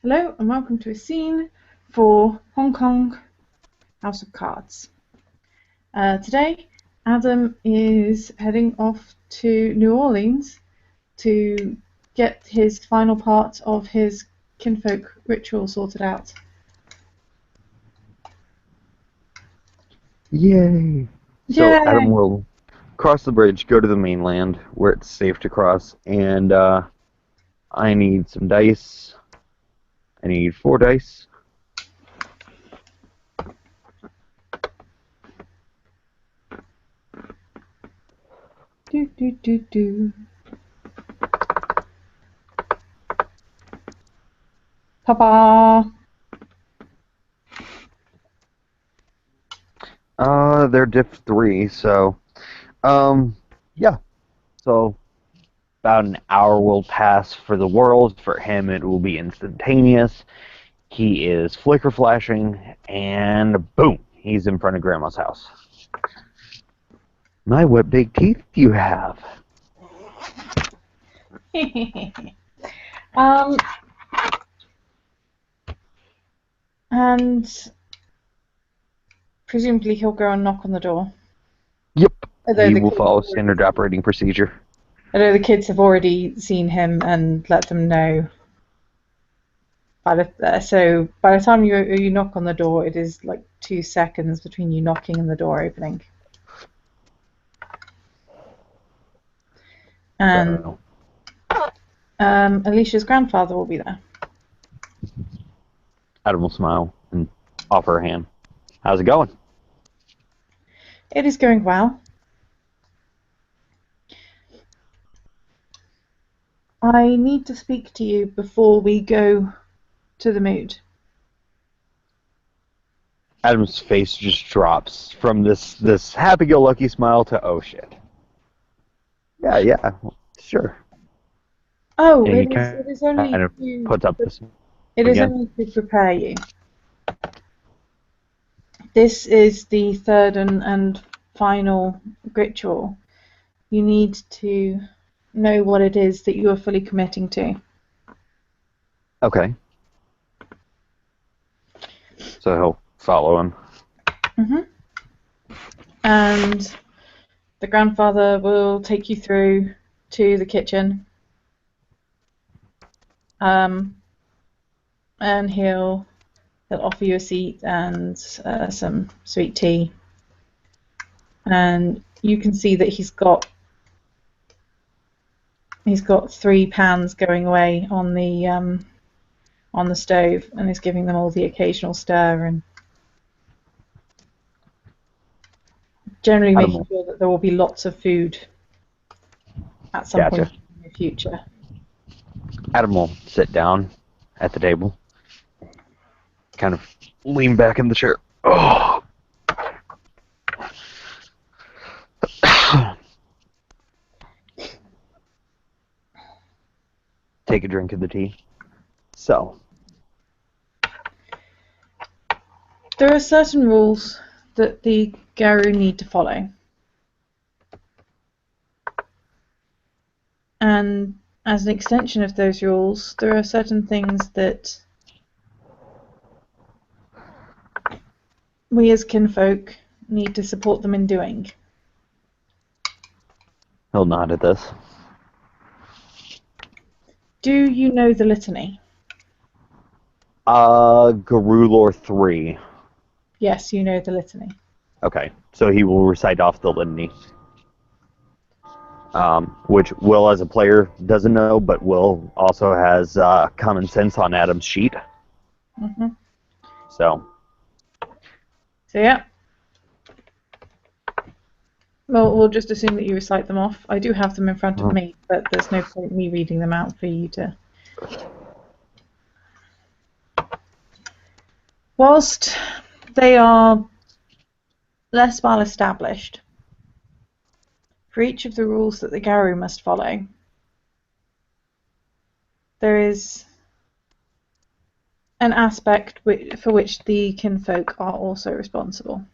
Hello and welcome to a scene for Hong Kong House of Cards. Today, Adam is heading off to New Orleans to get his final part of his kinfolk ritual sorted out. Yay! So Adam Yay! will cross the bridge, go to the mainland where it's safe to cross, and I need some dice. I need 4 dice. Do do do do. Papa. They're diff 3, so yeah. So about an hour will pass for the world. For him, it will be instantaneous. He is flicker flashing, and boom, he's in front of Grandma's house. My, what big teeth you have! um, and presumably he'll go and knock on the door. Yep, Although he the will kids follow standard operating procedure. have already seen him and let them know. So by the time you knock on the door, it is like 2 seconds between you knocking and the door opening. And So, Alicia's grandfather will be there. Adam will smile and offer a hand. How's it going? It is going well. I need to speak to you before we go to the mood. Adam's face just drops from this happy-go-lucky smile to oh shit. Yeah, sure. Oh, And he it is kind only of puts up this it is again. only to prepare you. This is the third and final ritual. You need to know what it is that you are fully committing to. Okay. So he'll follow him. And the grandfather will take you through to the kitchen. And he'll offer you a seat and some sweet tea. And you can see that he's got 3 pans going away on the stove, and is giving them all the occasional stir and generally Adam making will, sure that there will be lots of food at some point gotcha. in the future. Adam will sit down at the table, kind of lean back in the chair. Oh. Take a drink of the tea. So, There are certain rules that the Garu need to follow. And as an extension of those rules, there are certain things that we as kinfolk need to support them in doing. he'll nod at this. Do you know the litany? Garulor 3. Yes, you know the litany. Okay, so he will recite off the litany. Which Will, as a player, doesn't know, but Will also has common sense on Adam's sheet. Mm-hmm. So Yeah. Well, we'll just assume that you recite them off. I do have them in front of me, but there's no point me reading them out for you to. Whilst they are less well established, for each of the rules that the Garu must follow, there is an aspect for which the kinfolk are also responsible.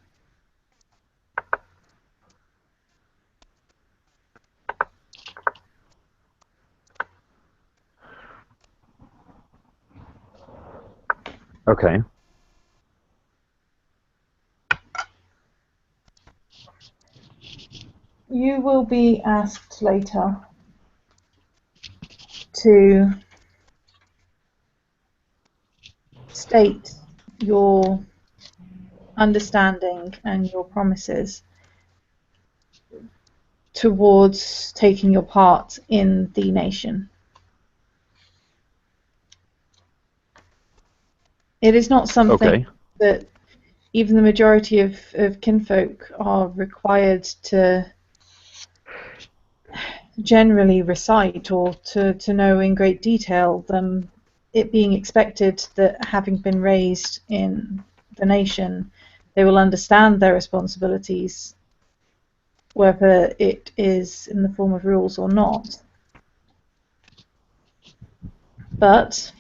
Okay. You will be asked later to state your understanding and your promises towards taking your part in the nation. It is not something Okay. that even the majority of kinfolk are required to generally recite or to know in great detail, them it being expected that having been raised in the nation, they will understand their responsibilities, whether it is in the form of rules or not. But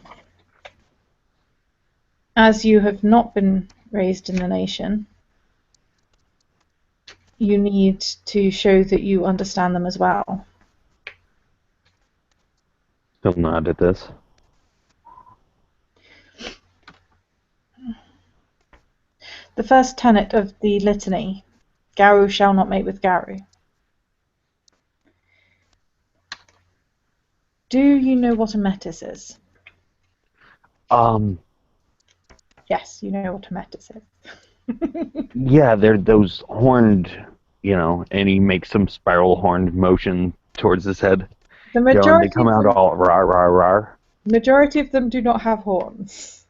as you have not been raised in the nation, you need to show that you understand them as well. He'll nod at this. The first tenet of the litany, Garu shall not mate with Garu. Do you know what a metis is? Um, Yes, you know what a metis is. yeah, they're those horned, and he makes some spiral horned motion towards his head. The And they majority come of out them, all rar rar rar. majority of them do not have horns,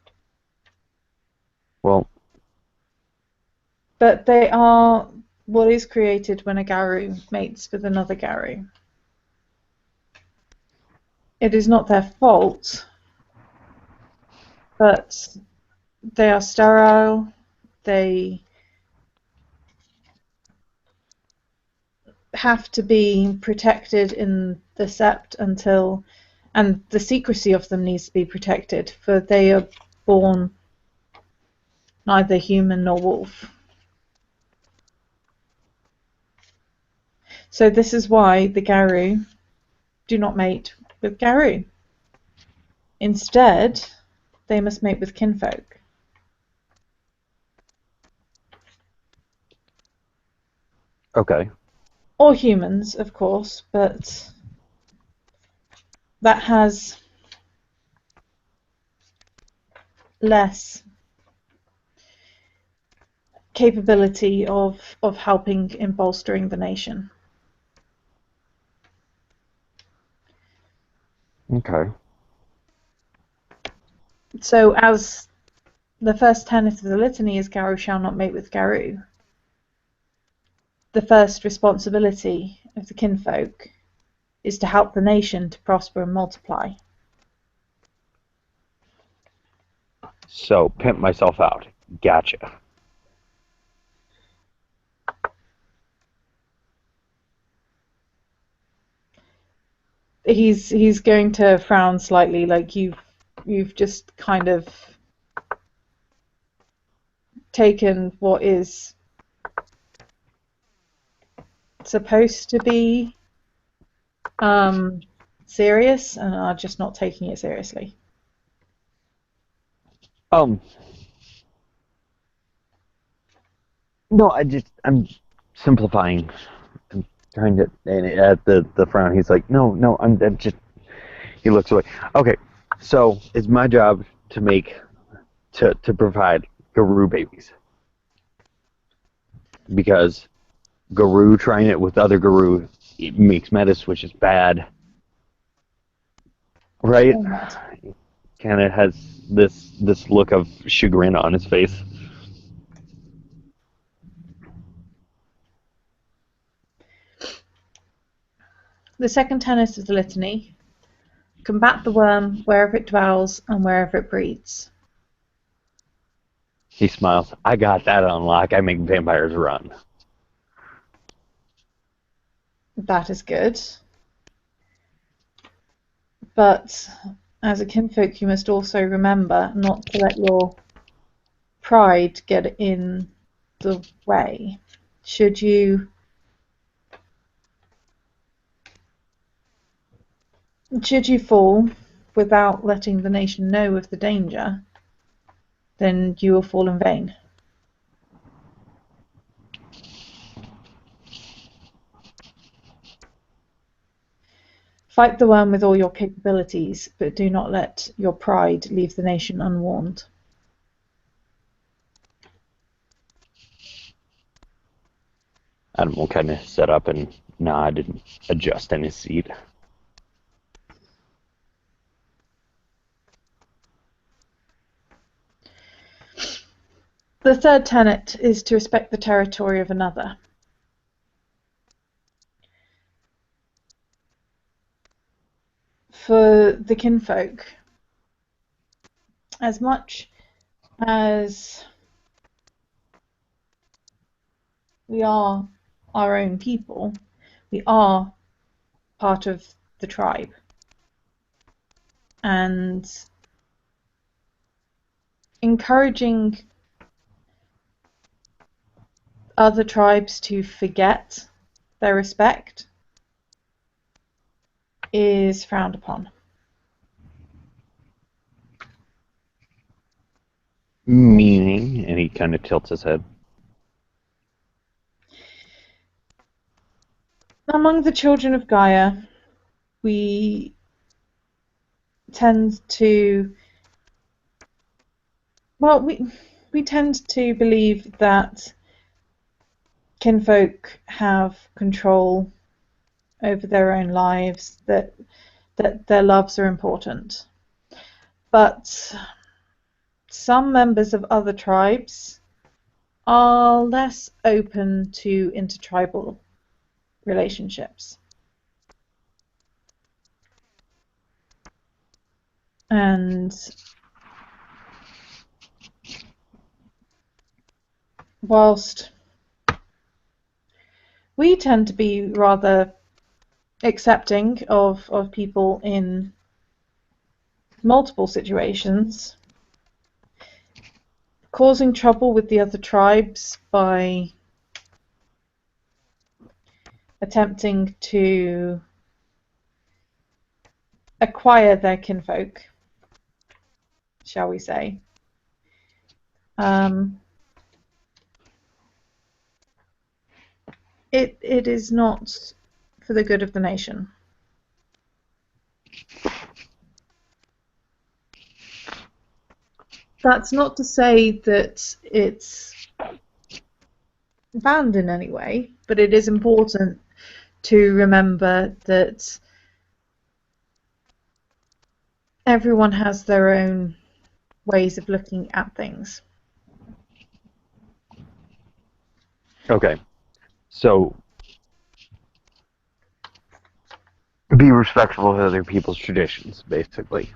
Well, but they are what is created when a Garu mates with another Garu. It is not their fault, but they are sterile. They have to be protected in the sept until, and the secrecy of them needs to be protected, for they are born neither human nor wolf. So this is why the Garu do not mate with Garu. Instead, they must mate with kinfolk. okay. Or humans, of course, but that has less capability of helping in bolstering the nation. Okay. So as the first tenet of the litany is Garu shall not mate with Garu, the first responsibility of the kinfolk is to help the nation to prosper and multiply. So, pimp myself out. Gotcha. He's going to frown slightly, like you've just kind of taken what is supposed to be serious and are just not taking it seriously. Um, no, I'm simplifying. I'm trying to, and at the frown, he's like, no, I'm just, he looks away. Okay, so it's my job to provide Guru babies. Because Guru trying it with other Guru, it makes medicine, which is bad. Right? Kind of has this look of chagrin on his face. The second tenet of the litany, combat the worm wherever it dwells and wherever it breeds. He smiles. I got that on lock. I make vampires run. That is good. But as a kinfolk, you must also remember not to let your pride get in the way. Should you fall without letting the nation know of the danger, then you will fall in vain. Fight the worm with all your capabilities, but do not let your pride leave the nation unwarned. Adam will kind of sit up and nod and adjust in his seat. The third tenet is to respect the territory of another. For the kinfolk, as much as we are our own people, we are part of the tribe. And encouraging other tribes to forget their respect is frowned upon. Meaning, and he kind of tilts his head. Among the children of Gaia, we tend to, well, we tend to believe that kinfolk have control over their own lives, that their loves are important. But some members of other tribes are less open to intertribal relationships. And whilst we tend to be rather accepting of people in multiple situations, causing trouble with the other tribes by attempting to acquire their kinfolk, shall we say. It is not for the good of the nation. That's not to say that it's banned in any way, but it is important to remember that everyone has their own ways of looking at things. Okay. So, be respectful of other people's traditions, basically.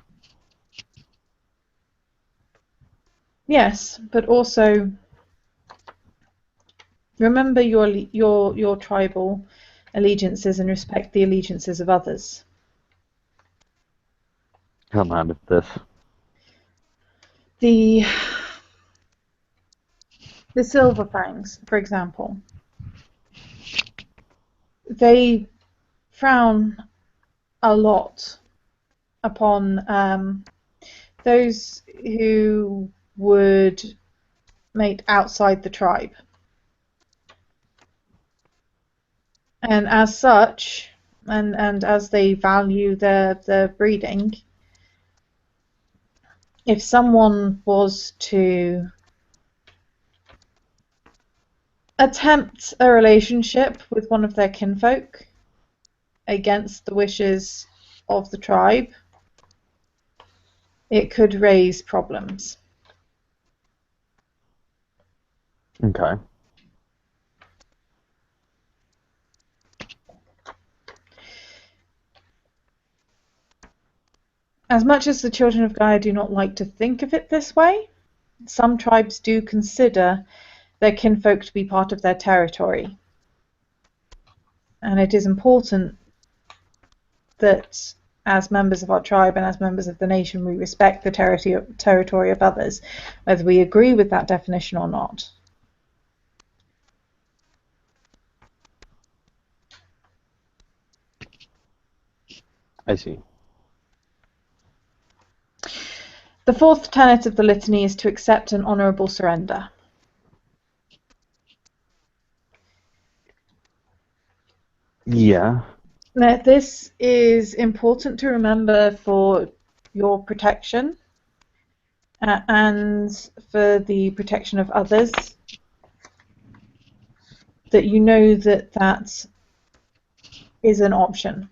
Yes, but also remember your tribal allegiances and respect the allegiances of others. Come on with this. The Silver Fangs, for example, they frown a lot upon those who would mate outside the tribe. And as such, and as they value their breeding, if someone was to attempt a relationship with one of their kinfolk against the wishes of the tribe, it could raise problems. Okay. As much as the children of Gaia do not like to think of it this way, some tribes do consider their kinfolk to be part of their territory. And it is important that as members of our tribe and as members of the nation, we respect the territory of others, whether we agree with that definition or not. I see. The fourth tenet of the litany is to accept an honourable surrender. Yeah. Now, this is important to remember for your protection and for the protection of others, that you know that that is an option.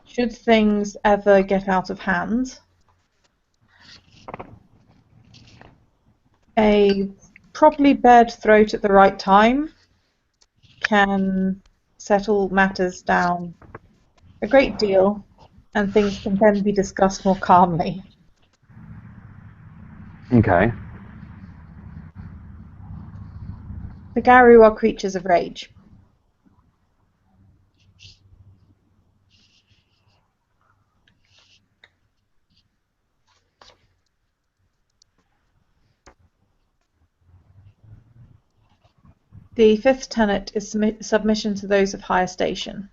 Should things ever get out of hand, a properly bared throat at the right time can settle matters down a great deal, and things can then be discussed more calmly. Okay. The Garu are creatures of rage. The fifth tenet is submission to those of higher station.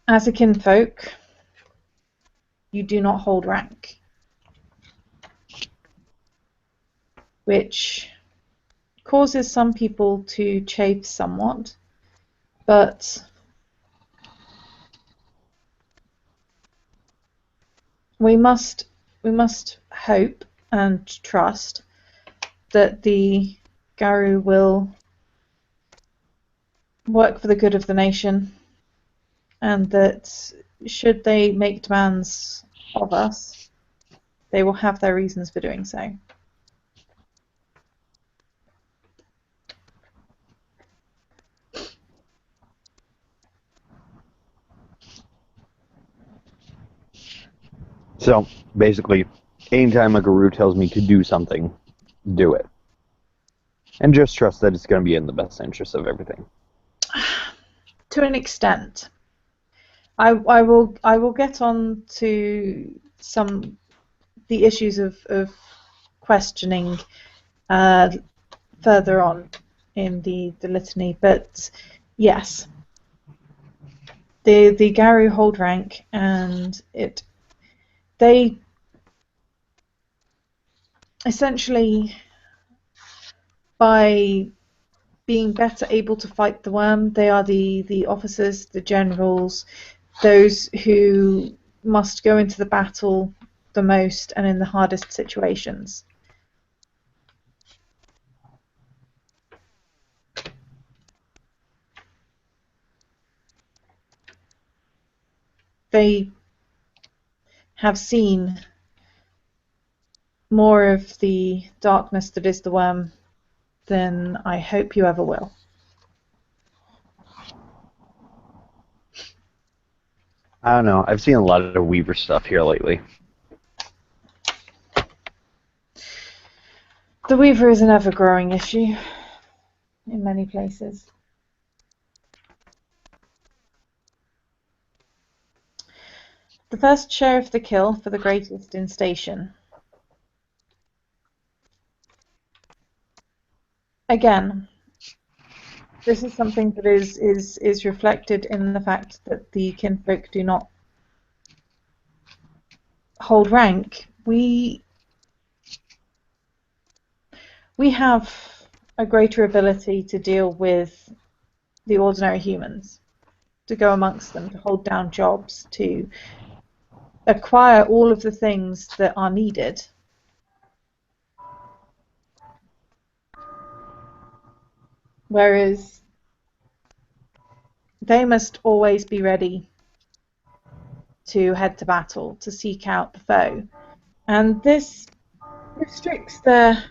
As a kinfolk, you do not hold rank, which causes some people to chafe somewhat, but we must hope and trust that the Garu will work for the good of the nation, and that should they make demands of us, they will have their reasons for doing so. So basically, anytime a guru tells me to do something, do it. And just trust that it's going to be in the best interest of everything. To an extent. I will get on to the issues of questioning further on in the litany, but yes, the Garu hold rank, and they essentially, by being better able to fight the worm, they are the officers, the generals, those who must go into the battle the most and in the hardest situations. They have seen more of the darkness that is the worm than I hope you ever will. I don't know. I've seen a lot of Weaver stuff here lately. The Weaver is an ever-growing issue in many places. The first share of the kill for the greatest in station. Again, this is something that is reflected in the fact that the kinfolk do not hold rank. We have a greater ability to deal with the ordinary humans, to go amongst them, to hold down jobs, to acquire all of the things that are needed. Whereas they must always be ready to head to battle, to seek out the foe. And this restricts their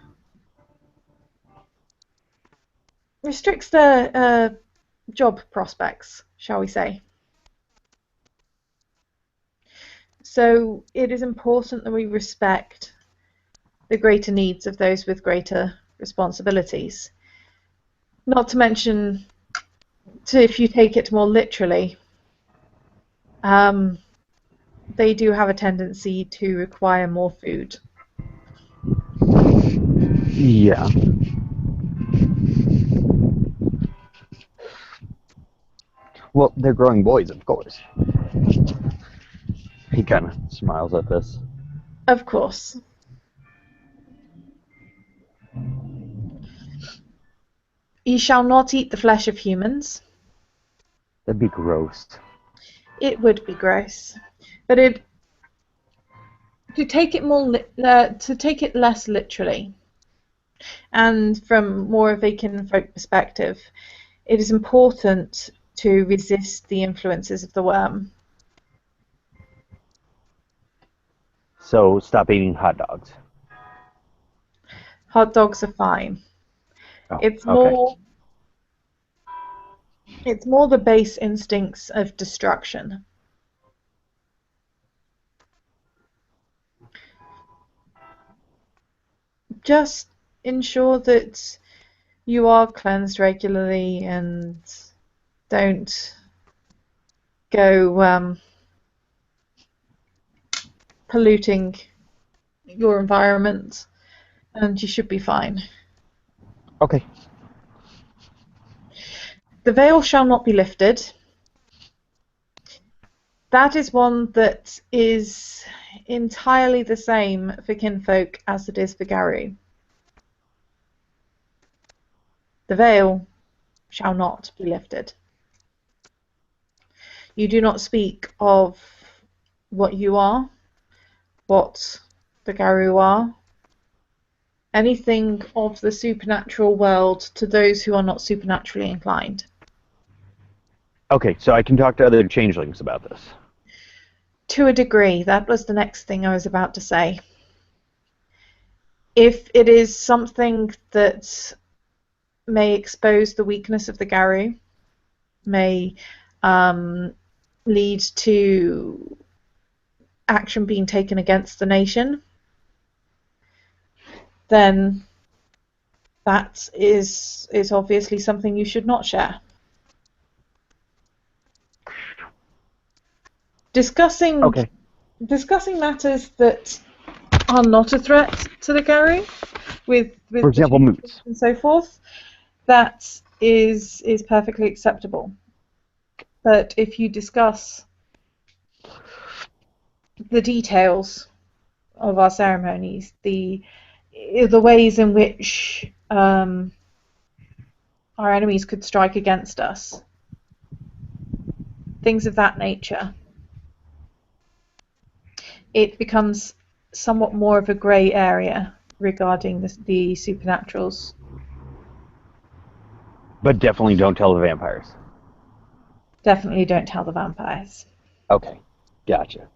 job prospects, shall we say. So it is important that we respect the greater needs of those with greater responsibilities. Not to mention, if you take it more literally, they do have a tendency to require more food. Yeah. Well, they're growing boys, of course. He kind of smiles at this. Of course. Ye shall not eat the flesh of humans. That'd be gross. It would be gross, but to take it less literally, and from more of a kinfolk perspective, it is important to resist the influences of the worm. So stop eating hot dogs. Hot dogs are fine. Oh, It's okay. more it's more the base instincts of destruction. Just ensure that you are cleansed regularly and don't go polluting your environment, and you should be fine. Okay. The veil shall not be lifted. That is one that is entirely the same for kinfolk as it is for Garu. The veil shall not be lifted. You do not speak of what you are, what the Garu are, anything of the supernatural world to those who are not supernaturally inclined. Okay, so I can talk to other changelings about this. To a degree, that was the next thing I was about to say. If it is something that may expose the weakness of the Garu, may lead to action being taken against the nation, then that is obviously something you should not share. Discussing Okay. matters that are not a threat to the Garu, with For the example, changes moots. and so forth, that is perfectly acceptable. But if you discuss the details of our ceremonies, the ways in which our enemies could strike against us, things of that nature, it becomes somewhat more of a grey area regarding the supernaturals. But definitely don't tell the vampires. Definitely don't tell the vampires. Okay. Gotcha.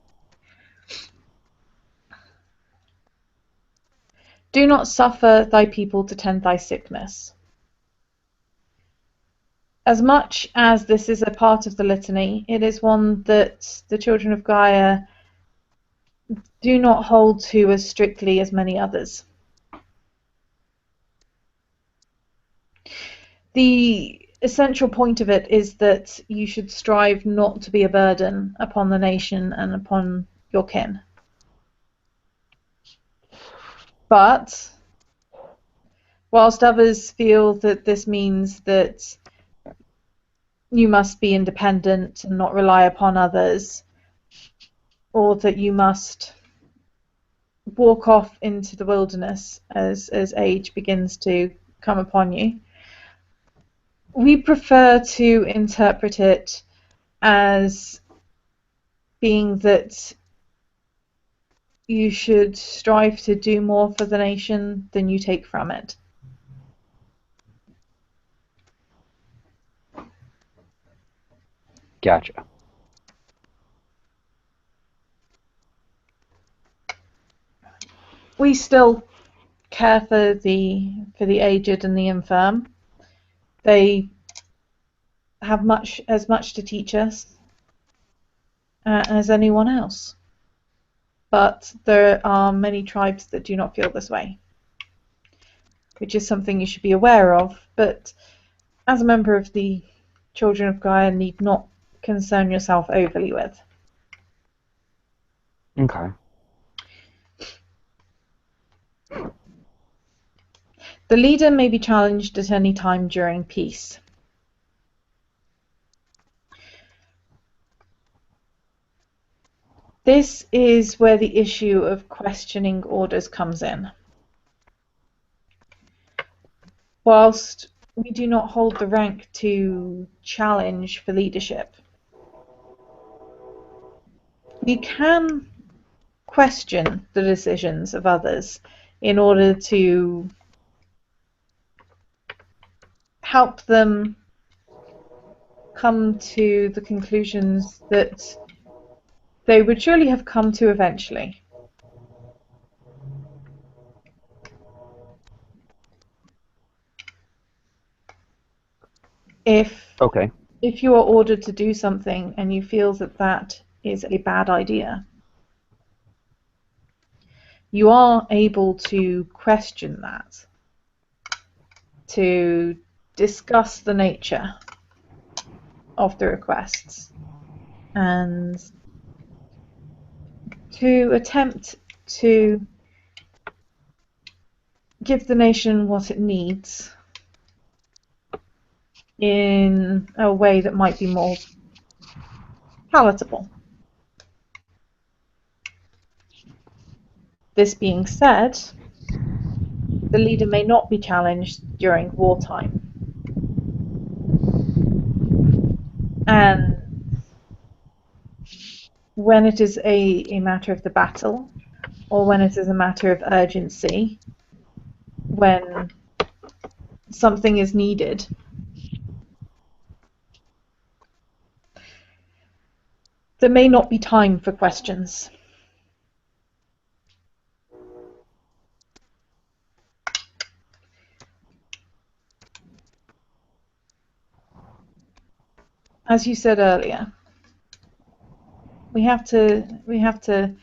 Do not suffer thy people to tend thy sickness. As much as this is a part of the litany, it is one that the children of Gaia do not hold to as strictly as many others. The essential point of it is that you should strive not to be a burden upon the nation and upon your kin. But whilst others feel that this means that you must be independent and not rely upon others, or that you must walk off into the wilderness as age begins to come upon you, we prefer to interpret it as being that you should strive to do more for the nation than you take from it. Gotcha. We still care for the aged and the infirm. They have as much to teach us as anyone else. But there are many tribes that do not feel this way, which is something you should be aware of. But as a member of the Children of Gaia, need not concern yourself overly with. Okay. The leader may be challenged at any time during peace. This is where the issue of questioning orders comes in. Whilst we do not hold the rank to challenge for leadership, we can question the decisions of others in order to help them come to the conclusions that they would surely have come to eventually. Okay. If you are ordered to do something and you feel that that is a bad idea, you are able to question that, to discuss the nature of the requests, and to attempt to give the nation what it needs in a way that might be more palatable. This being said, the leader may not be challenged during wartime. And when it is a matter of the battle, or when it is a matter of urgency, when something is needed, there may not be time for questions. As you said earlier, we have to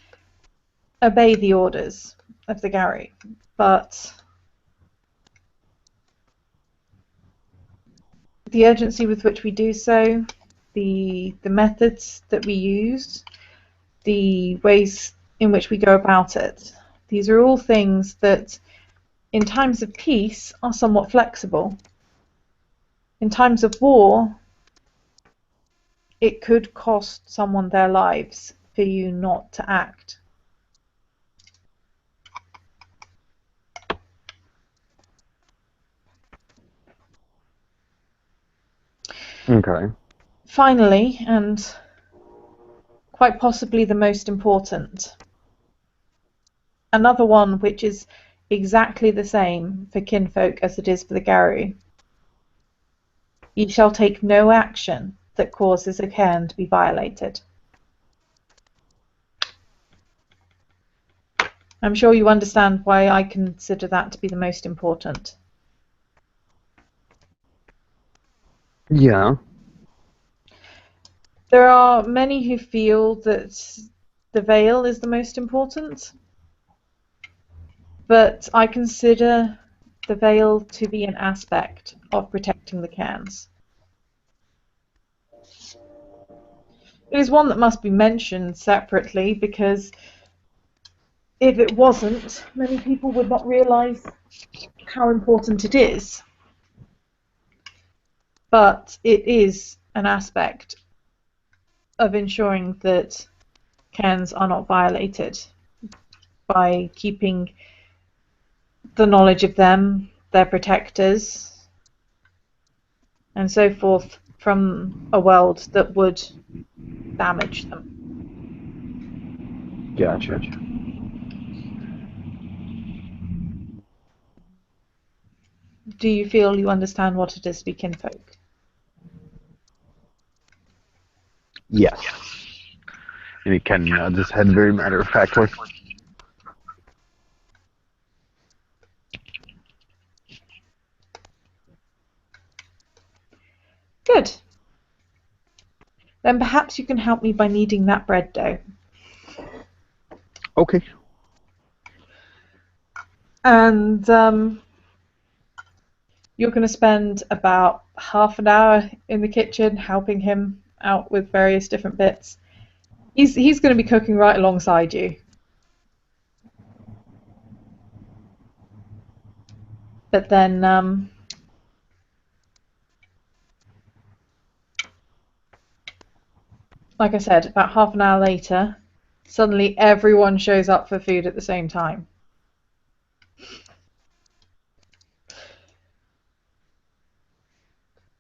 obey the orders of the Gary, but the urgency with which we do so, the methods that we use, the ways in which we go about it, these are all things that in times of peace are somewhat flexible. In times of war, it could cost someone their lives for you not to act. Okay. Finally, and quite possibly the most important, another one which is exactly the same for kinfolk as it is for the Garu. Ye shall take no action that causes a cairn to be violated. I'm sure you understand why I consider that to be the most important. Yeah. There are many who feel that the veil is the most important, but I consider the veil to be an aspect of protecting the cairns. It is one that must be mentioned separately because if it wasn't, many people would not realise how important it is. But it is an aspect of ensuring that cairns are not violated by keeping the knowledge of them, their protectors, and so forth from a world that would damage them. Gotcha. Do you feel you understand what it is to be kinfolk? Yes. And he kind of nods his head very matter of factly. Good. Then perhaps you can help me by kneading that bread dough. Okay. And you're going to spend about half an hour in the kitchen helping him out with various different bits. He's going to be cooking right alongside you. But then like I said, about half an hour later, Suddenly everyone shows up for food at the same time.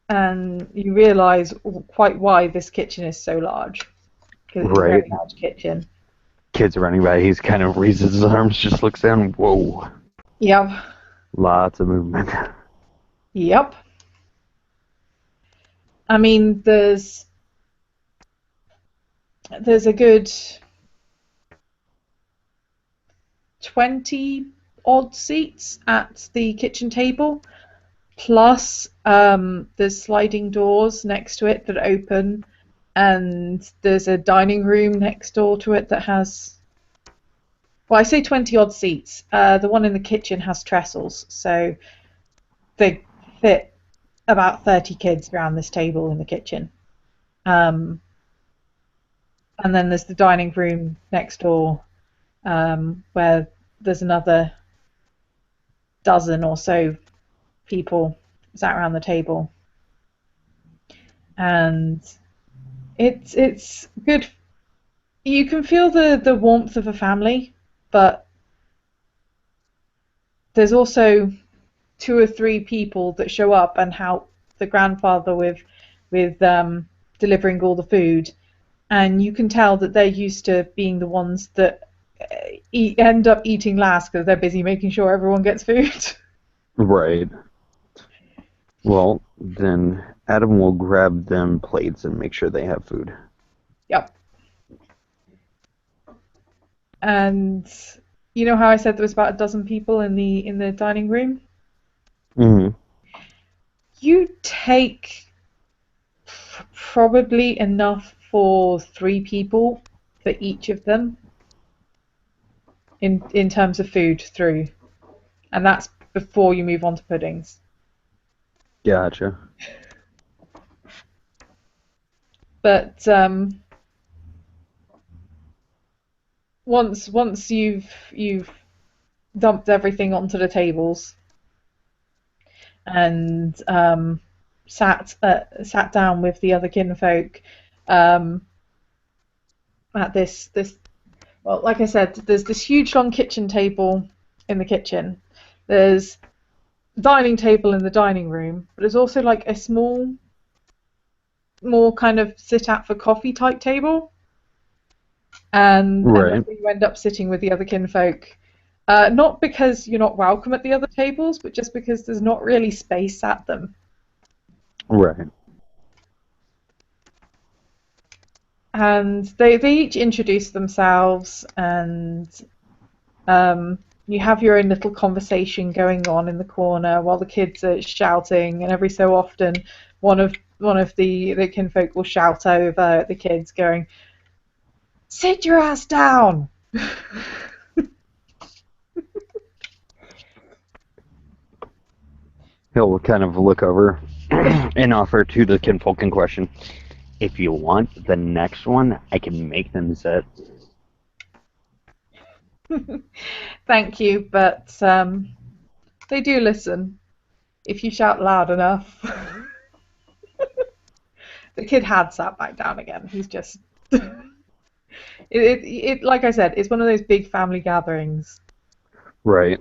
And you realise quite why this kitchen is so large. Because it's a Right. very large kitchen. Kid's running by. He's kind of raises his arms, just looks down. Whoa. Yep. Lots of movement. Yep. I mean, there's a good 20 odd seats at the kitchen table, plus there's sliding doors next to it that open, and there's a dining room next door to it that has, well, I say 20 odd seats. The one in the kitchen has trestles, so they fit about 30 kids around this table in the kitchen. Um, and then there's the dining room next door, where there's another dozen or so people sat around the table, and it's good. You can feel the warmth of a family, but there's also two or three people that show up and help the grandfather with delivering all the food, and you can tell that they're used to being the ones that end up eating last because they're busy making sure everyone gets food. Right. Well, then Adam will grab them plates and make sure they have food. Yep. And you know how I said there was about a dozen people in the dining room? Mm-hmm. You take probably enough for 3 people for each of them in terms of food through, and that's before you move on to puddings. Gotcha. But once you've dumped everything onto the tables and sat down with the other kinfolk, um, at this, well, like I said, there's this huge long kitchen table in the kitchen. There's dining table in the dining room, but there's also like a small, more kind of sit at for coffee type table, and Right. that's where you end up sitting with the other kinfolk. Not because you're not welcome at the other tables, but just because there's not really space at them. Right. And they each introduce themselves, and um, you have your own little conversation going on in the corner while the kids are shouting, and every so often one of the kinfolk will shout over at the kids, going, "Sit your ass down!" He'll kind of look over and offer to the kinfolk in question, if you want the next one, I can make them sit. Thank you, but they do listen if you shout loud enough. The kid had sat back down again. He's just like I said, it's one of those big family gatherings. Right.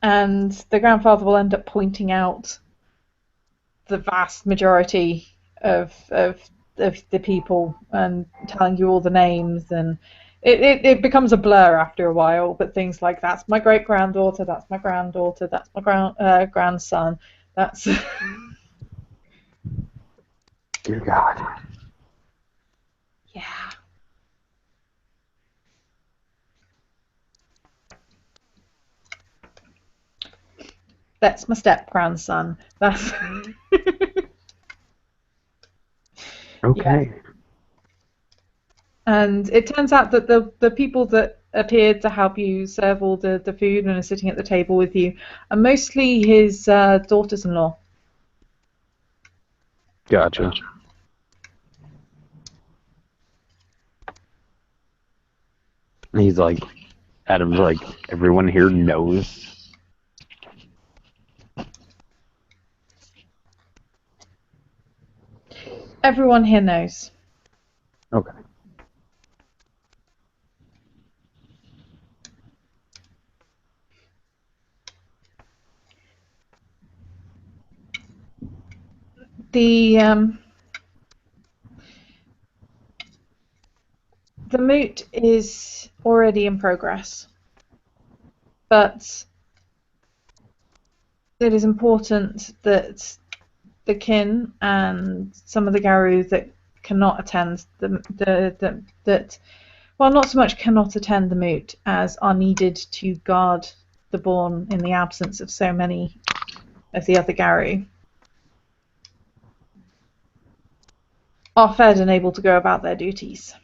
And the grandfather will end up pointing out the vast majority of of the people and telling you all the names, and it becomes a blur after a while, but things like that's my great granddaughter, that's my granddaughter, that's my grandson, that's Dear God. yeah. That's my step grandson. That's yeah. Okay. And it turns out that the people that appeared to help you serve all the food and are sitting at the table with you are mostly his daughters-in-law. Gotcha. And he's like, Adam's like, everyone here knows Everyone here knows. Okay. The the moot is already in progress, but it is important that the kin and some of the Garou that cannot attend that well, not so much cannot attend the moot as are needed to guard the Bourne in the absence of so many of the other Garou, are fed and able to go about their duties.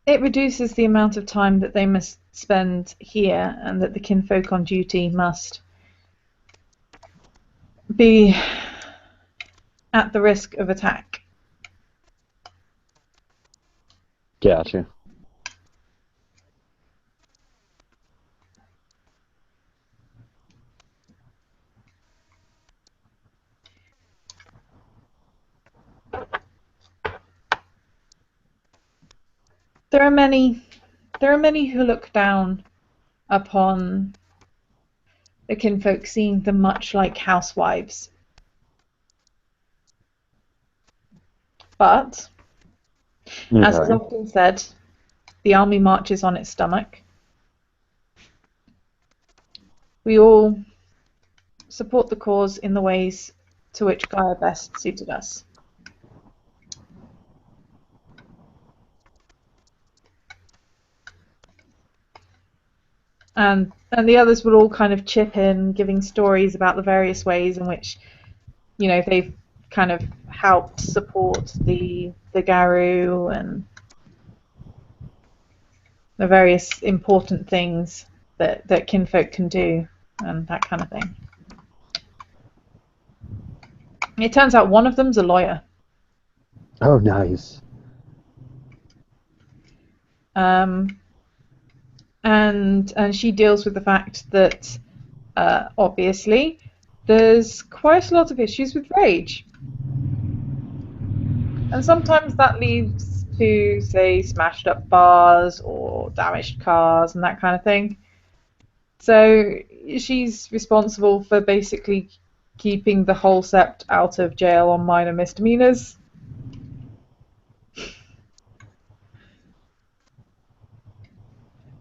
It reduces the amount of time that they must spend here and that the kinfolk on duty must be at the risk of attack. Gotcha. There are many who look down upon the kinfolk, seeing them much like housewives. But, as is Okay. often said, the army marches on its stomach. We all support the cause in the ways to which Gaia best suited us. And the others will all kind of chip in, giving stories about the various ways in which, they've kind of helped support the Garou and the various important things that kinfolk can do and that kind of thing. It turns out one of them's a lawyer. Oh, nice. And she deals with the fact that obviously there's quite a lot of issues with rage. And sometimes that leads to, say, smashed up bars or damaged cars and that kind of thing. So she's responsible for basically keeping the whole sept out of jail on minor misdemeanors.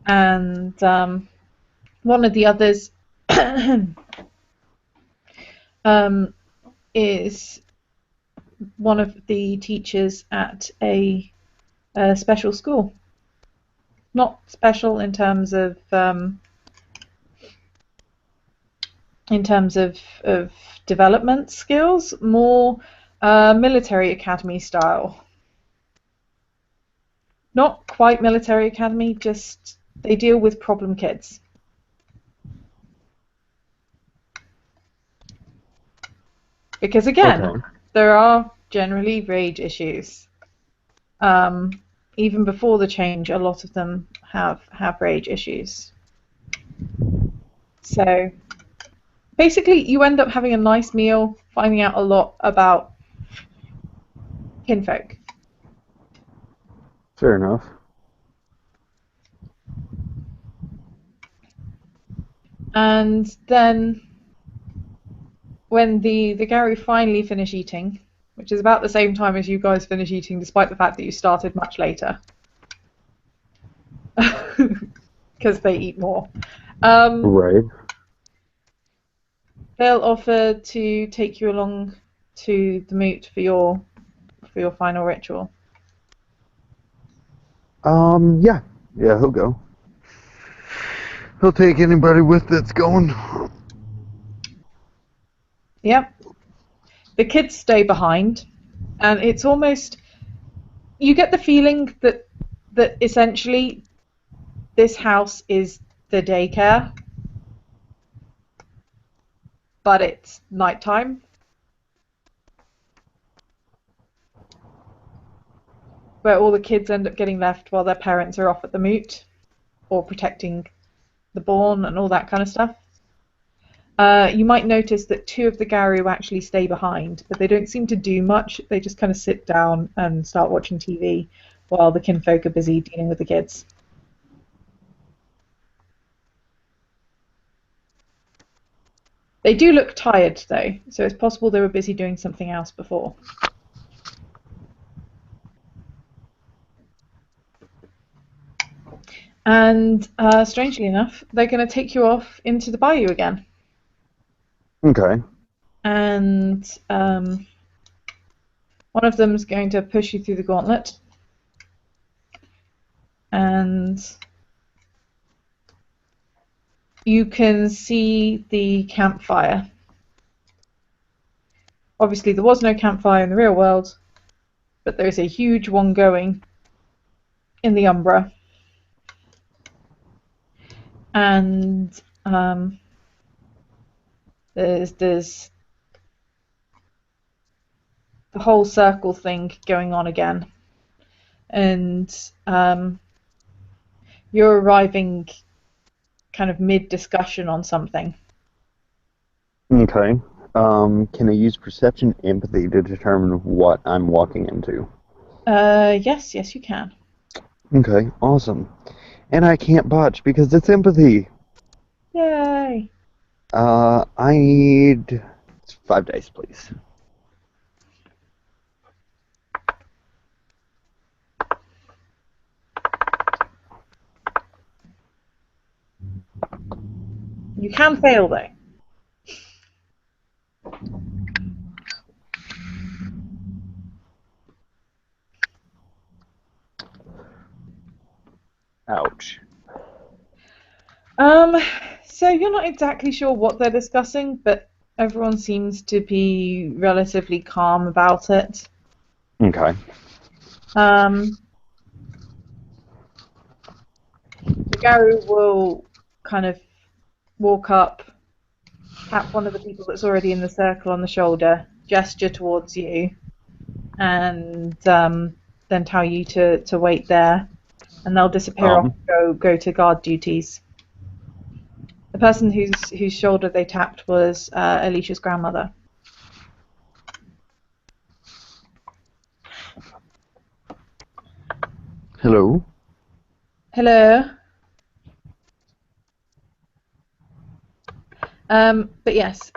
And one of the others is one of the teachers at a special school. Not special in terms of development skills, more military academy style. Not quite military academy, just they deal with problem kids. Because again, Okay. there are generally rage issues. Even before the change, a lot of them have rage issues. So basically, you end up having a nice meal, finding out a lot about kinfolk. Fair enough. And then when the Garou finally finish eating, which is about the same time as you guys finish eating, despite the fact that you started much later, because they eat more, Right. they'll offer to take you along to the moot for your final ritual. Yeah. Yeah, he'll go. He'll take anybody with that's going. Yep. The kids stay behind, and it's almost, you get the feeling that essentially this house is the daycare, but it's nighttime. Where all the kids end up getting left while their parents are off at the moot. or protecting the Born and all that kind of stuff. You might notice that two of the Garu actually stay behind, but they don't seem to do much. They just kind of sit down and start watching TV while the kinfolk are busy dealing with the kids. They do look tired, though, so it's possible they were busy doing something else before. And strangely enough, they're going to take you off into the bayou again. Okay. And one of them is going to push you through the gauntlet. And you can see the campfire. Obviously, there was no campfire in the real world, but there is a huge one going in the Umbra. And there's the whole circle thing going on again. And you're arriving kind of mid-discussion on something. Okay. Can I use perception empathy to determine what I'm walking into? Yes, you can. Okay, awesome. And I can't botch because it's empathy. Yay! I need 5 dice, please. You can fail though. Ouch. Um, so you're not exactly sure what they're discussing, but everyone seems to be relatively calm about it. Okay. Um, the Garu will kind of walk up, tap one of the people that's already in the circle on the shoulder, gesture towards you, and then tell you to wait there, and they'll disappear off Um, and go to guard duties. The person whose shoulder they tapped was Alicia's grandmother. Hello? Hello. But yes.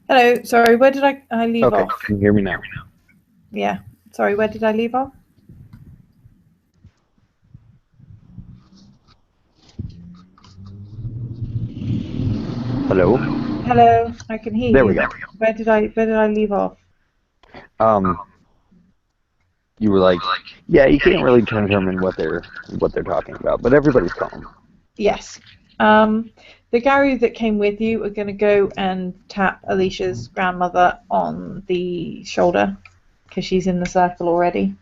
Hello. Sorry, where did I leave Okay, off? can you hear me now? Yeah. Sorry, where did I leave off? Hello? Hello. I can hear There we you. go. Where did I leave off? Um, you were like, yeah, you can't really determine what they're talking about, but everybody's calm. Yes. Um, the Garu that came with you are going to go and tap Alicia's grandmother on the shoulder because she's in the circle already.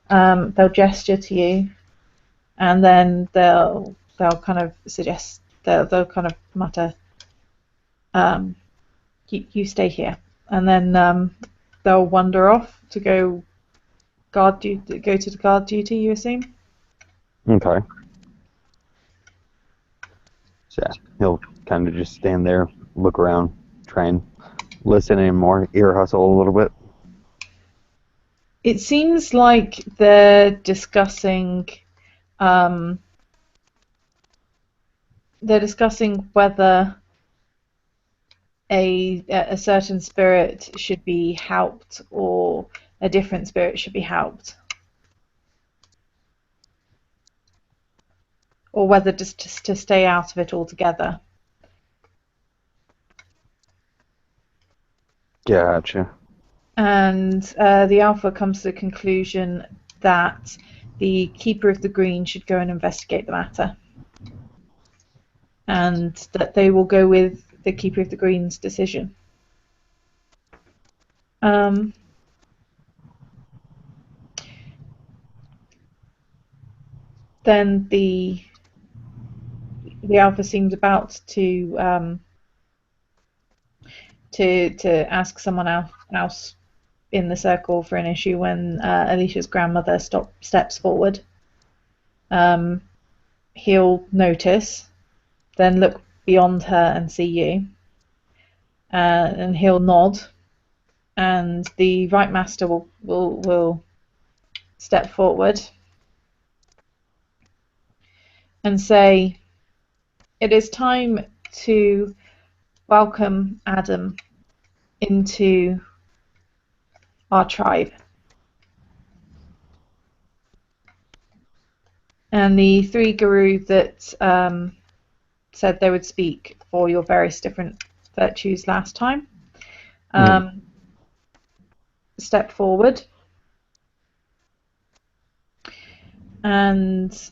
They'll gesture to you, and then they'll kind of suggest they'll kind of mutter, um, you stay here, and then they'll wander off to go go to the guard duty. You assume? Okay. So yeah, he'll kind of just stand there, look around, try and listen anymore, ear hustle a little bit. It seems like um, they're discussing whether a certain spirit should be helped or a different spirit should be helped, or whether just to stay out of it altogether. Gotcha. And the Alpha comes to the conclusion that the Keeper of the Green should go and investigate the matter, and that they will go with the Keeper of the Green's decision. Then the Alpha seems about to ask someone else in the circle for an issue when Alicia's grandmother steps forward. He'll notice, then look beyond her and see you, and he'll nod, and the Right Master will step forward and say, "It is time to welcome Adam into our tribe." And the three guru that said they would speak for your various different virtues last time step forward, and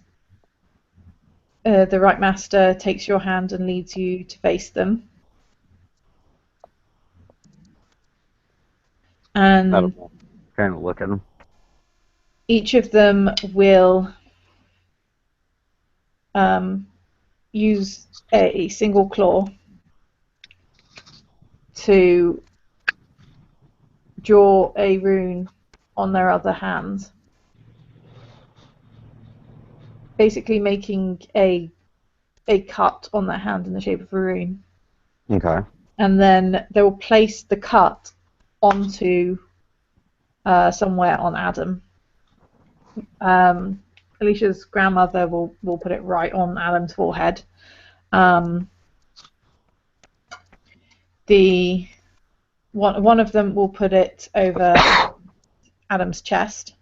the Right Master takes your hand and leads you to face them. And kind of look at them. Each of them will use a single claw to draw a rune on their other hand, basically making a cut on their hand in the shape of a rune. Okay. And then they will place the cut onto somewhere on Adam. Alicia's grandmother will put it right on Adam's forehead. One of them will put it over Adam's chest.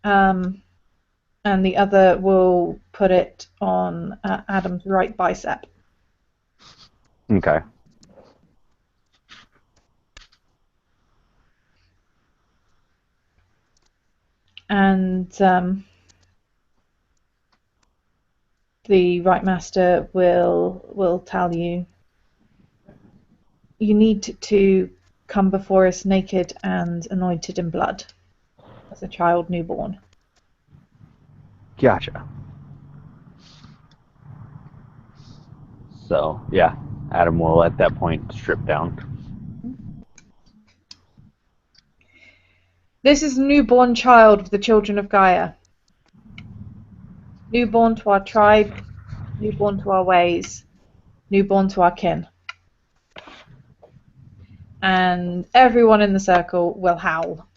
And the other will put it on Adam's right bicep. Okay. And the Right Master will tell you, "You need to come before us naked and anointed in blood, as a child newborn." Gotcha. So, yeah, Adam will at that point strip down. "This is a newborn child of the children of Gaia. Newborn to our tribe, newborn to our ways, newborn to our kin." And everyone in the circle will howl,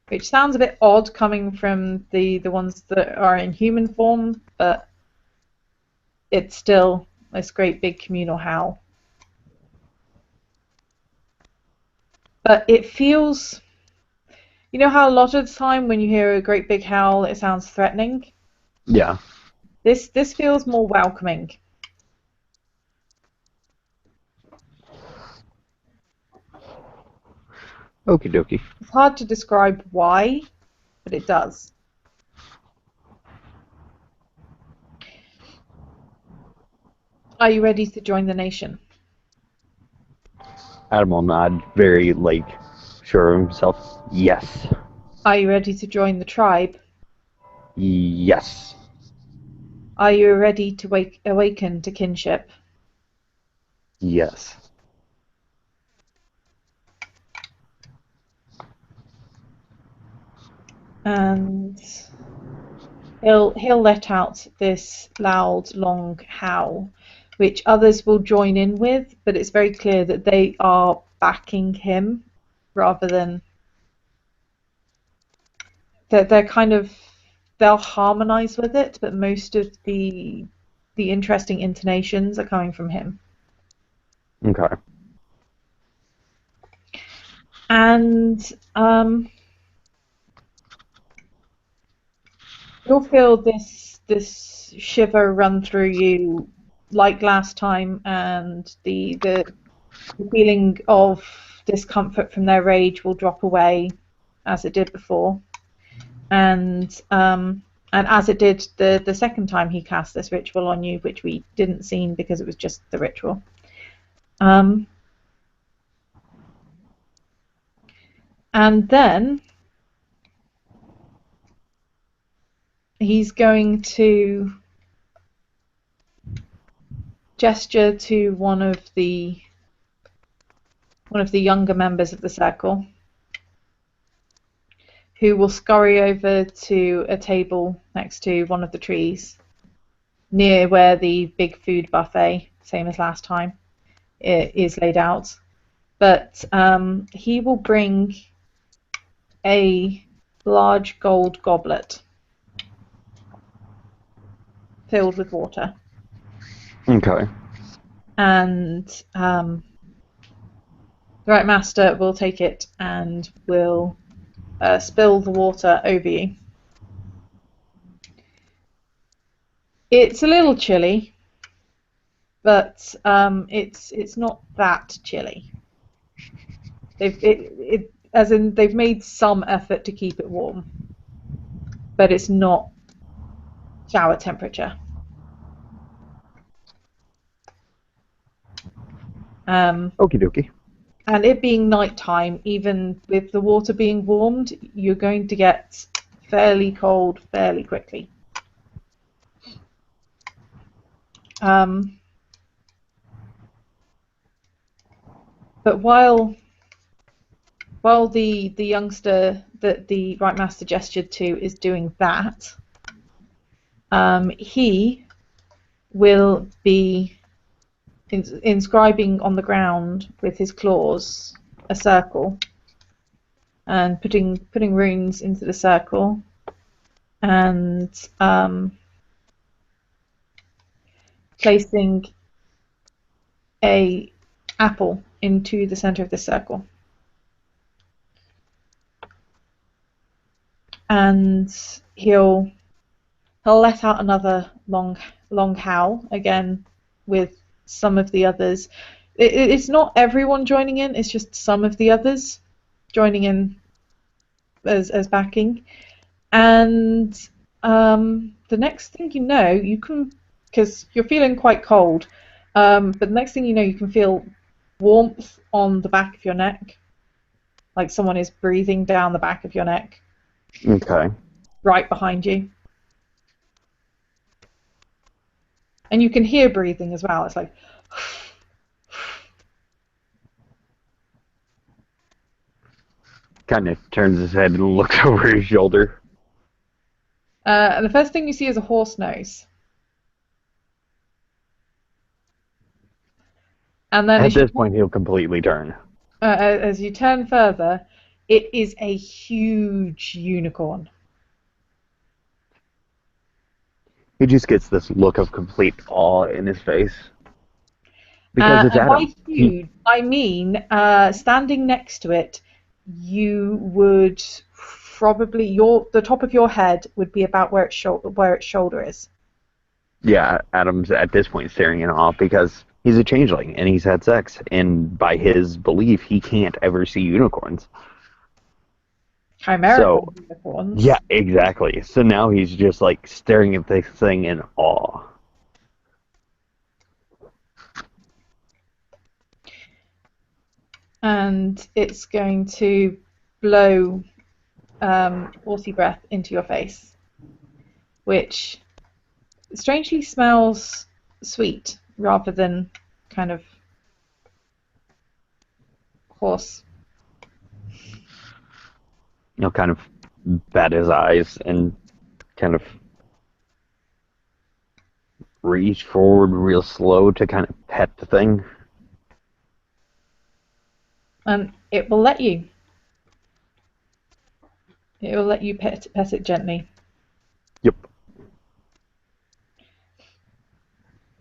which sounds a bit odd coming from the ones that are in human form, but it's still this great big communal howl. But it feels, you know how a lot of the time when you hear a great big howl, it sounds threatening? Yeah. This feels more welcoming. Okie dokie. It's hard to describe why, but it does. Are you ready to join the nation? Adam will nod, very, sure of himself. Yes. Are you ready to join the tribe? Yes. Are you ready to awaken to kinship? Yes. And he'll let out this loud, long howl, which others will join in with, but it's very clear that they are backing him rather than that they'll harmonize with it, but most of the interesting intonations are coming from him. Okay. And you'll feel this shiver run through you like last time, and the feeling of discomfort from their rage will drop away as it did before, and as it did the second time he cast this ritual on you, which we didn't see because it was just the ritual. And then he's going to gesture to one of the younger members of the circle, who will scurry over to a table next to one of the trees near where the big food buffet, same as last time, is laid out. But he will bring a large gold goblet filled with water. Okay. And the Right Master will take it and will spill the water over you. It's a little chilly, but it's not that chilly. They've made some effort to keep it warm, but it's not shower temperature. Okie dokie. And it being nighttime, even with the water being warmed, you're going to get fairly cold fairly quickly. But while the youngster that the Right Master gestured to is doing that, he will be inscribing on the ground with his claws a circle and putting runes into the circle, and placing a apple into the center of the circle. And he'll let out another long howl again with some of the others. It's not everyone joining in, it's just some of the others joining in as backing. And the next thing you know, you can, because you're feeling quite cold, but the next thing you know, you can feel warmth on the back of your neck, like someone is breathing down the back of your neck. Okay. Right behind you. And you can hear breathing as well. It's like... Kind of turns his head and looks over his shoulder. And the first thing you see is a horse nose. And then At this point, he'll completely turn. As you turn further, it is a huge unicorn. He just gets this look of complete awe in his face. Because it's and Adam. by huge, I mean standing next to it, you would probably the top of your head would be about where its shoulder is. Yeah, Adam's at this point staring in awe because he's a changeling and he's had sex, and by his belief, he can't ever see unicorns. Chimerical unicorns. Yeah, exactly. So now he's just like staring at this thing in awe. And it's going to blow horsey breath into your face, which strangely smells sweet rather than kind of horse. Kind of bat his eyes and kind of reach forward real slow to kind of pet the thing. And it will let you. It will let you pet it gently. Yep.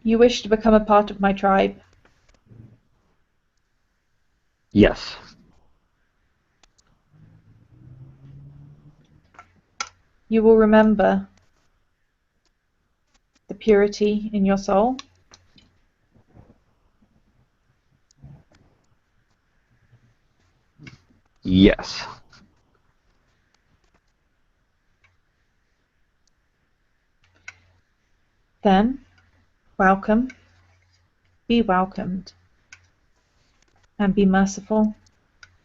You wish to become a part of my tribe? Yes. You will remember the purity in your soul Yes. Then, welcome, be welcomed, and be merciful,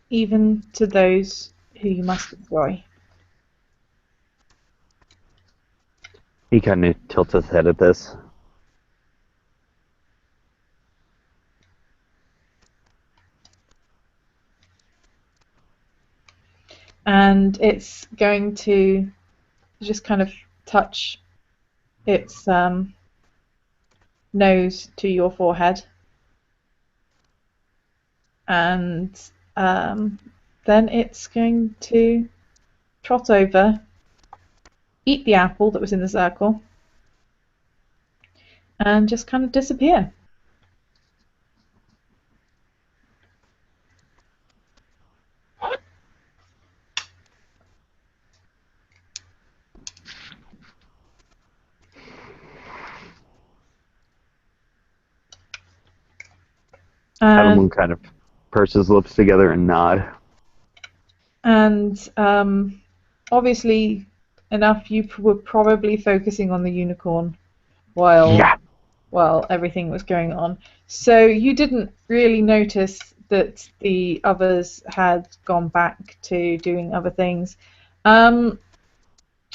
even to those who you must destroy. He kind of tilts his head at this. And it's going to just kind of touch its nose to your forehead, and then it's going to trot over, eat the apple that was in the circle, and just kind of disappear. Adam And will kind of purse his lips together and nod. and obviously enough, you were probably focusing on the unicorn while Yeah. everything was going on. So you didn't really notice that the others had gone back to doing other things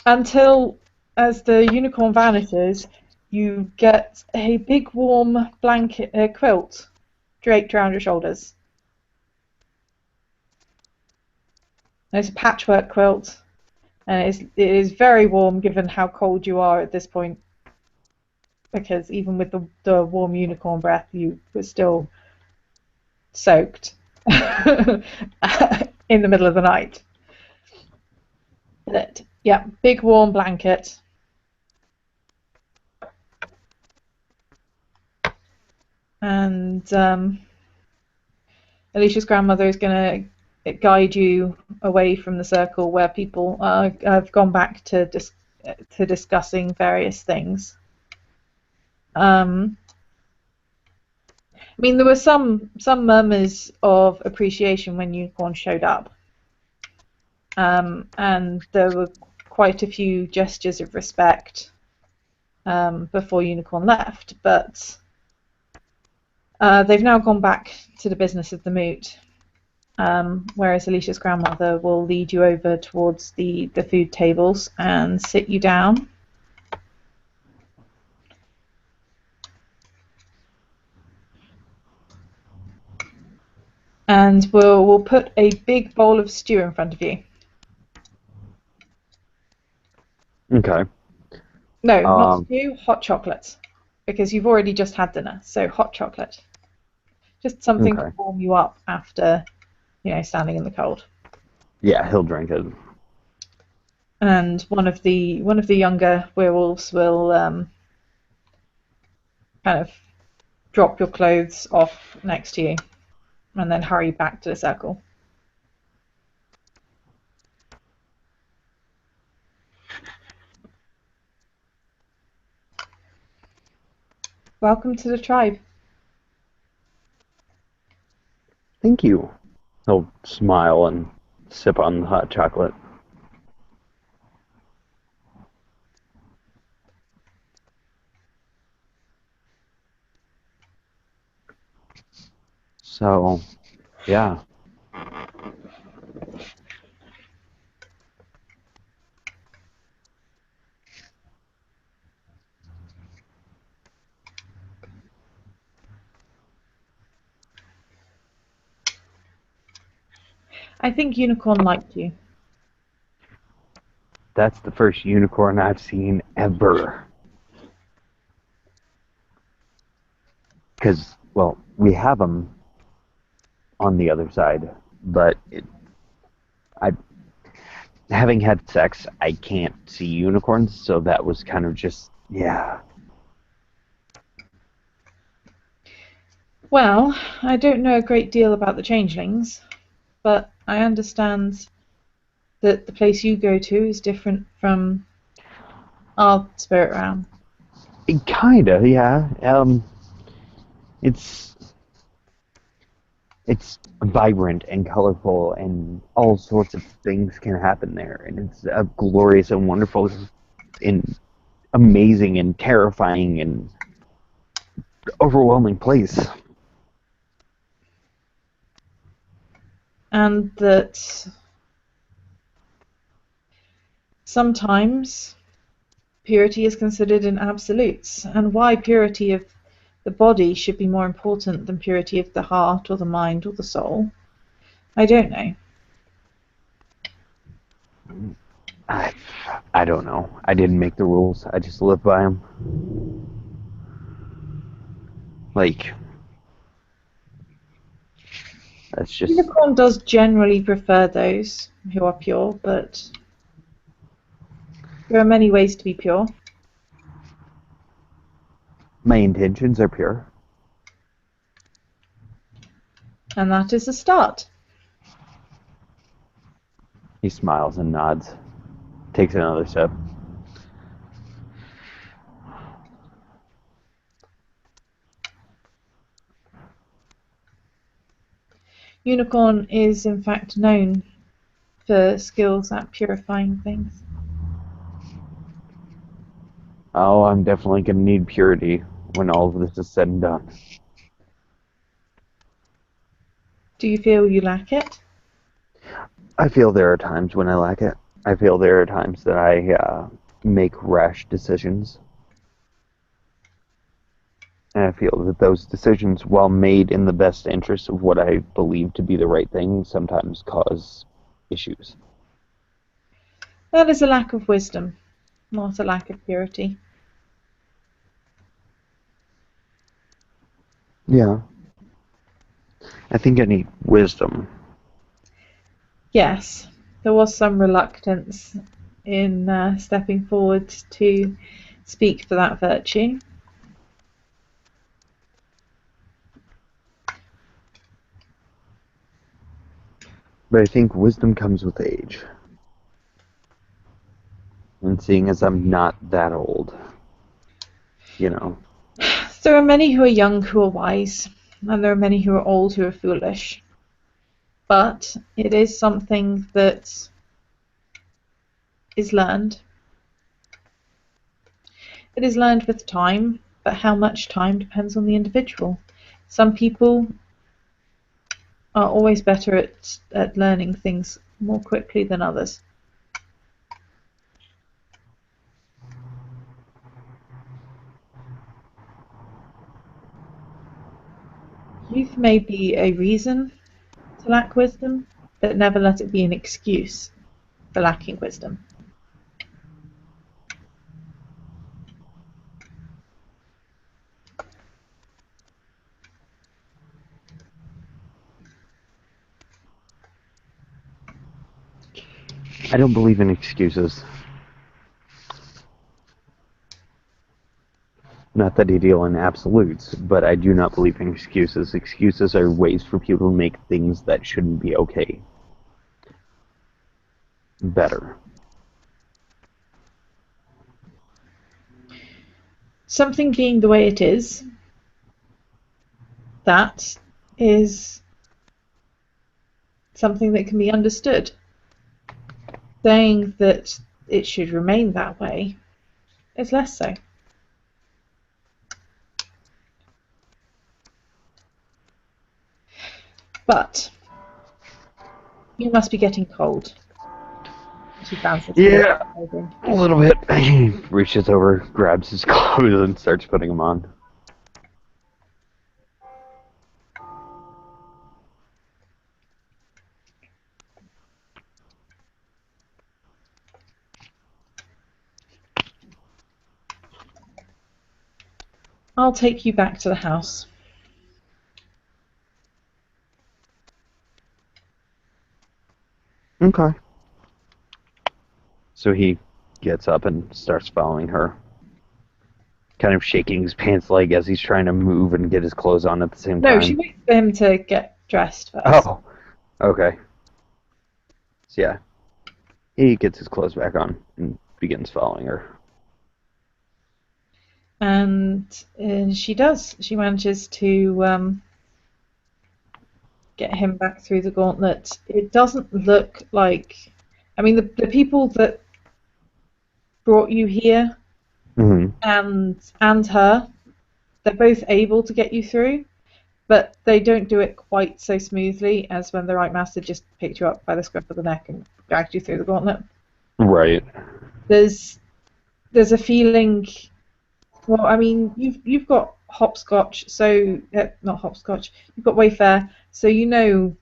until, as the unicorn vanishes, you get a big warm blanket quilt draped around your shoulders. It's a patchwork quilt, and it is very warm given how cold you are at this point. Because even with the warm unicorn breath, you were still soaked in the middle of the night. But yeah, big warm blanket. And Alicia's grandmother is going to guide you away from the circle where people have gone back to discussing various things. I mean, there were some murmurs of appreciation when Unicorn showed up, and there were quite a few gestures of respect before Unicorn left, but they've now gone back to the business of the moot. Whereas Alicia's grandmother will lead you over towards the food tables and sit you down. And we'll put a big bowl of stew in front of you. Okay. No, not Um, stew, hot chocolate. Because you've already just had dinner, so hot chocolate. Just something to okay. warm you up after, standing in the cold. Yeah, he'll drink it. And one of the younger werewolves will kind of drop your clothes off next to you, and then hurry back to the circle. Welcome to the tribe. Thank you. He'll smile and sip on the hot chocolate. So, yeah. I think Unicorn liked you. That's the first unicorn I've seen ever. Because, well, we have them on the other side, but I, having had sex, I can't see unicorns, so that was kind of just, yeah. Well, I don't know a great deal about the changelings, but I understand that the place you go to is different from our spirit realm. Kinda, yeah. It's it's vibrant and colorful, and all sorts of things can happen there, and it's a glorious and wonderful and amazing and terrifying and overwhelming place. And that sometimes purity is considered in absolutes, and why purity of the body should be more important than purity of the heart or the mind or the soul, I don't know. I, I don't know. I didn't make the rules. I just live by them. Like, that's just Unicorn does generally prefer those who are pure, but there are many ways to be pure. my intentions are pure. And that is a start. He smiles and nods, takes another sip. Unicorn is in fact known for skills at purifying things. Oh, I'm definitely gonna need purity when all of this is said and done. Do you feel you lack it? I feel there are times when I lack it. I feel there are times that I make rash decisions. And I feel that those decisions, while made in the best interest of what I believe to be the right thing, sometimes cause issues. That is a lack of wisdom, not a lack of purity. Yeah. I think I need wisdom. Yes, there was some reluctance in stepping forward to speak for that virtue. But I think wisdom comes with age. And seeing as I'm not that old, you know. There are many who are young who are wise, and there are many who are old who are foolish. But it is something that is learned. It is learned with time, but how much time depends on the individual. Some people are always better at learning things more quickly than others. Youth may be a reason to lack wisdom, but never let it be an excuse for lacking wisdom. I don't believe in excuses. Not that I deal in absolutes, but I do not believe in excuses. Excuses are ways for people to make things that shouldn't be okay better. Something being the way it is, that is something that can be understood. Saying that it should remain that way is less so. But you must be getting cold. She bounces to the Yeah, table. a little bit. He reaches over, grabs his clothes, and starts putting them on. I'll take you back to the house. Okay. So he gets up and starts following her, kind of shaking his pants leg as he's trying to move and get his clothes on at the same No, she time. waits for him to get dressed first. Oh, okay. So yeah, he gets his clothes back on and begins following her. And she does. She manages to get him back through the gauntlet. It doesn't look like. I mean, the people that brought you here Hmm. and her, they're both able to get you through, but they don't do it quite so smoothly as when the right master just picked you up by the scruff of the neck and dragged you through the gauntlet. Right. There's there's a feeling. Well, I mean, you've got hopscotch, so not hopscotch. You've got Wayfair, so you know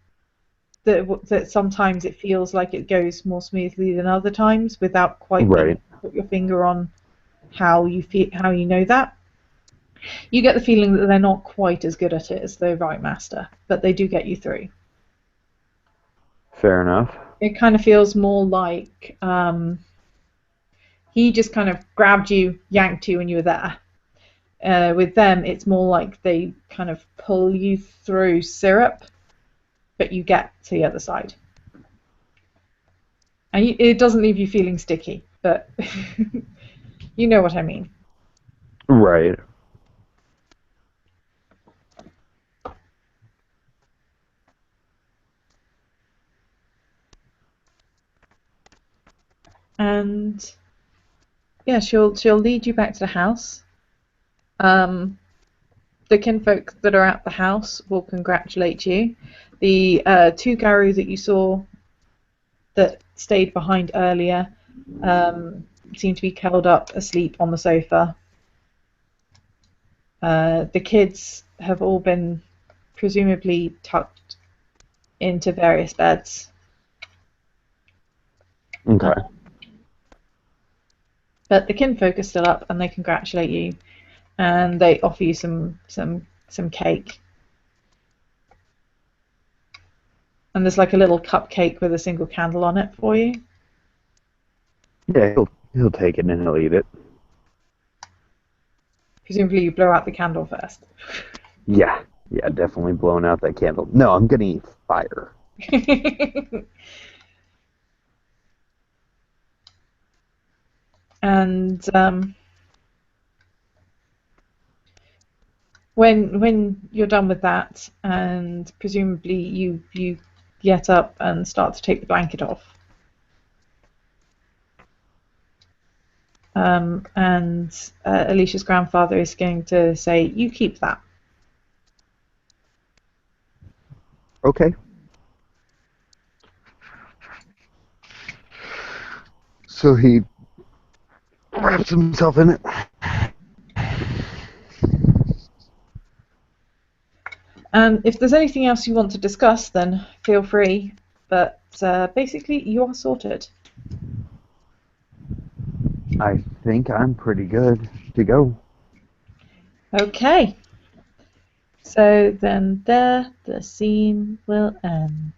that sometimes it feels like it goes more smoothly than other times without quite being able Right. to put your finger on how you know that. You get the feeling that they're not quite as good at it as the right master, but they do get you through. Fair enough. It kind of feels more like he just kind of grabbed you, yanked you, and you were there. With them, it's more like they kind of pull you through syrup, but you get to the other side. And it doesn't leave you feeling sticky, but you know what I mean. Right. And yeah, she'll lead you back to the house. Um, the kinfolk that are at the house will congratulate you. The two Garu that you saw that stayed behind earlier seem to be curled up asleep on the sofa. The kids have all been presumably tucked into various beds. Uh, Okay. but the kinfolk are still up and they congratulate you and they offer you some cake. And there's like a little cupcake with a single candle on it for you. Yeah, he'll take it and he'll eat it. Presumably you blow out the candle first. Yeah. Yeah, definitely blowing out that candle. No, I'm gonna eat fire. and when you're done with that, and presumably you get up and start to take the blanket off, and Alicia's grandfather is going to say, "You keep that." Okay. So he wraps himself in it. And if there's anything else you want to discuss, then feel free. But basically, you are sorted. I think I'm pretty good to go. Okay. So then there, the scene will end.